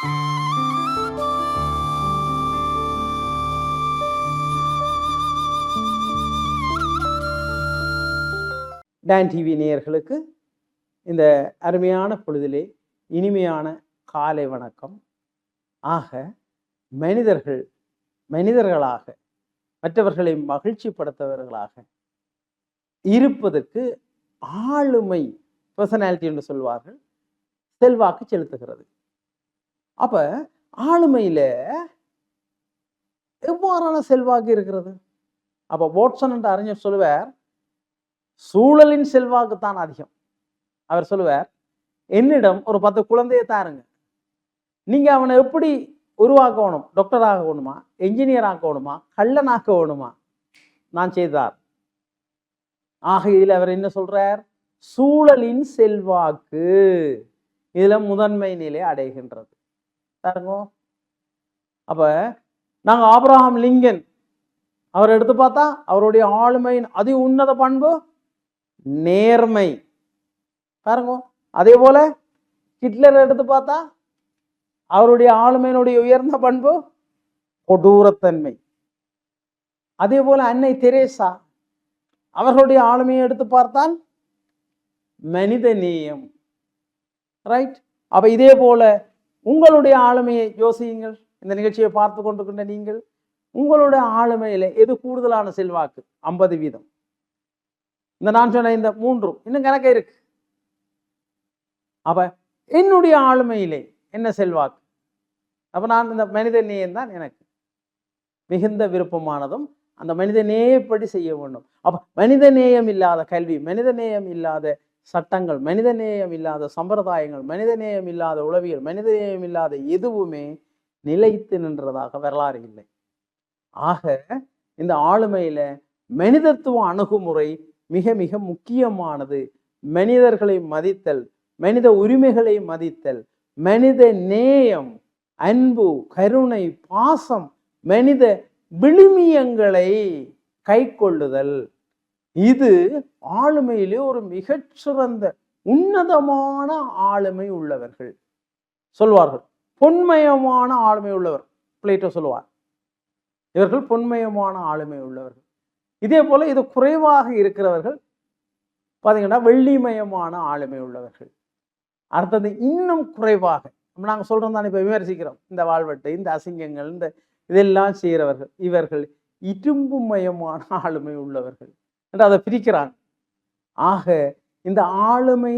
Don TV நேயர்களுக்கு இந்த அருமையான பொழுதிலே இனிமையான காலை வணக்கம். ஆக மனிதர்களாக மற்றவர்களை மகிழ்ச்சிப்படுத்தவர்களாக இருப்பதற்கு ஆளுமை, பர்சனாலிட்டி என்று சொல்வார்கள், செல்வாக்கு செலுத்துகிறது. அப்ப ஆளுமையில எவ்வாறான செல்வாக்கு இருக்கிறது? அப்ப வாட்சன் என்ற அறிஞர் சொல்லுவார், சூழலின் செல்வாக்கு தான் அதிகம். அவர் சொல்லுவார், என்னிடம் ஒரு 10 குழந்தையை தாருங்க, நீங்க அவனை எப்படி உருவாக்கணும், டாக்டர் ஆகணுமா, என்ஜினியர் ஆக்கணுமா, கள்ளன் ஆக்கணுமா, நான் செய்தார். ஆகையில் அவர் என்ன சொல்றார்? சூழலின் செல்வாக்கு இதுல முதன்மை நிலை அடைகின்றது. பாருங்க, அப்ப நாங்க ஆபிரகாம் லிங்கன் அவர் எடுத்து பார்த்தா அவருடைய ஆளுமையின் அதி உன்னத பண்பு நேர்மை. பாருங்க, அதே போல ஹிட்லர் எடுத்து பார்த்தா அவருடைய ஆளுமையினுடைய உயர்ந்த பண்பு கொடூரத்தன்மை. அதே போல அன்னை தெரேசா அவர்களுடைய ஆளுமையை எடுத்து பார்த்தால் மனித நேயம். ரைட்? அப்ப இதே போல உங்களுடைய ஆளுமையை யோசியுங்கள். இந்த நிகழ்ச்சியை பார்த்து கொண்டிருக்கின்ற நீங்கள், உங்களுடைய ஆளுமையில எது கூடுதலான செல்வாக்கு? 50%. இந்த நான் சொன்ன இந்த 3 இன்னும் கணக்கே இருக்கு. அப்ப என்னுடைய ஆளுமையிலே என்ன செல்வாக்கு? அப்ப நான் இந்த மனித நேயம் தான் எனக்கு மிகுந்த விருப்பமானதும், அந்த மனித நேயப்படி செய்ய வேண்டும். அப்ப மனித நேயம் இல்லாத கல்வி, மனித நேயம் இல்லாத சட்டங்கள், மனித நேயம் இல்லாத சம்பிரதாயங்கள், மனித நேயம் இல்லாத உளவியல், மனித நேயம் இல்லாத எதுவுமே நிலைத்து நின்றதாக வரலாறு இல்லை. ஆக இந்த ஆளுமையில மனிதத்துவ அணுகுமுறை மிக மிக முக்கியமானது. மனிதர்களை மதித்தல், மனித உரிமைகளை மதித்தல், மனித நேயம், அன்பு, கருணை, பாசம், மனித விழுமியங்களை கை கொள்ளுதல், இது ஆளுமையிலே ஒரு மிகச்சிறந்த உன்னதமான ஆளுமை உள்ளவர்கள் சொல்வார்கள். பொன்மயமான ஆளுமை உள்ளவர் பிளேட்டோ சொல்லுவார், இவர்கள் பொன்மயமான ஆளுமை உள்ளவர்கள். இதே போல இது குறைவாக இருக்கிறவர்கள் பார்த்தீங்கன்னா வெள்ளிமயமான ஆளுமை உள்ளவர்கள். அடுத்தது இன்னும் குறைவாக நாங்கள் சொல்றோம் தானே, இப்போ விமர்சிக்கிறோம் இந்த வாழ்வெட்டு, இந்த அசிங்கங்கள், இந்த இதெல்லாம் செய்கிறவர்கள், இவர்கள் இரும்புமயமான ஆளுமை உள்ளவர்கள் என்று அதை பிரிக்கிறாங்க. ஆக இந்த ஆளுமை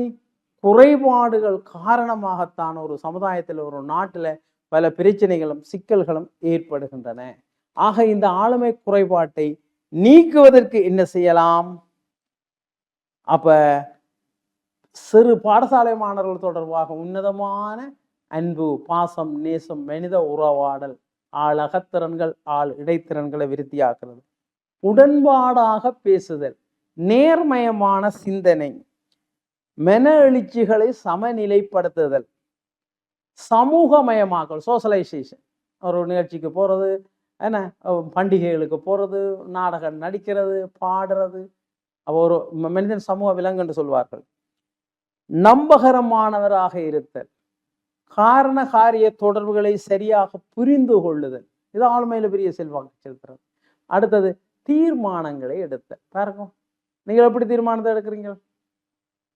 குறைபாடுகள் காரணமாகத்தான் ஒரு சமுதாயத்தில், ஒரு நாட்டில் பல பிரச்சனைகளும் சிக்கல்களும் ஏற்படுகின்றன. ஆக இந்த ஆளுமை குறைபாட்டை நீக்குவதற்கு என்ன செய்யலாம்? அப்ப சிறு பாடசாலை மாணவர்கள் தொடர்பாக உன்னதமான அன்பு, பாசம், நேசம், மனித உறவாடல், ஆள் அகத்திறன்கள், ஆள் இடைத்திறன்களை விருத்தியாக்குறது, உடன்பாடாக பேசுதல், நேர்மயமான சிந்தனை, மன எழுச்சிகளை சமநிலைப்படுத்துதல், சமூகமயமாக்கல், சோசலைசேஷன், ஒரு நிகழ்ச்சிக்கு போறது, என்ன பண்டிகைகளுக்கு போறது, நாடகம் நடிக்கிறது, பாடுறது, ஒரு மனிதன் சமூக விலங்கு என்று சொல்வார்கள். நம்பகரமானவராக இருத்தல், காரண காரிய தொடர்புகளை சரியாக புரிந்து கொள்ளுதல், இது ஆளுமையில பெரிய செல்வாக்கு செலுத்துறது. அடுத்தது தீர்மானங்களை எடுத்தல். பாருங்க, நீங்கள் எப்படி தீர்மானத்தை எடுக்கிறீங்க?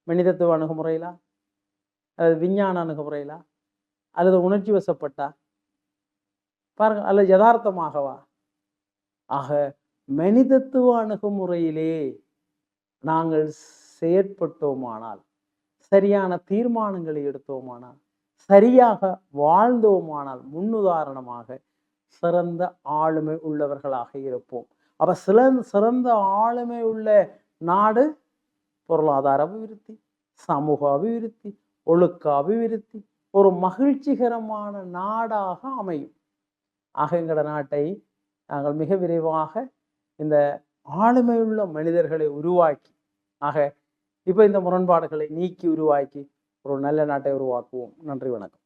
மனிதத்துவ அணுகுமுறையிலா, அல்லது விஞ்ஞான அணுகுமுறையிலா, அல்லது உணர்ச்சி வசப்பட்டா பாருங்க, அல்லது யதார்த்தமாகவா? ஆக மனிதத்துவ அணுகுமுறையிலே நாங்கள் செயற்பட்டோமானால், சரியான தீர்மானங்களை எடுத்தோமானால், சரியாக வாழ்ந்தோமானால், முன்னுதாரணமாக சிறந்த ஆளுமை உள்ளவர்களாக இருப்போம். அப்ப சிறந்த ஆளுமை உள்ள நாடு பொருளாதார அபிவிருத்தி, சமூக அபிவிருத்தி, ஒழுக்க அபிவிருத்தி, ஒரு மகிழ்ச்சிகரமான நாடாக அமையும். ஆக எங்களோட நாட்டை நாங்கள் மிக விரைவாக இந்த ஆளுமையுள்ள மனிதர்களை உருவாக்கி, ஆக இப்போ இந்த முரண்பாடுகளை நீக்கி உருவாக்கி ஒரு நல்ல நாட்டை உருவாக்குவோம். நன்றி, வணக்கம்.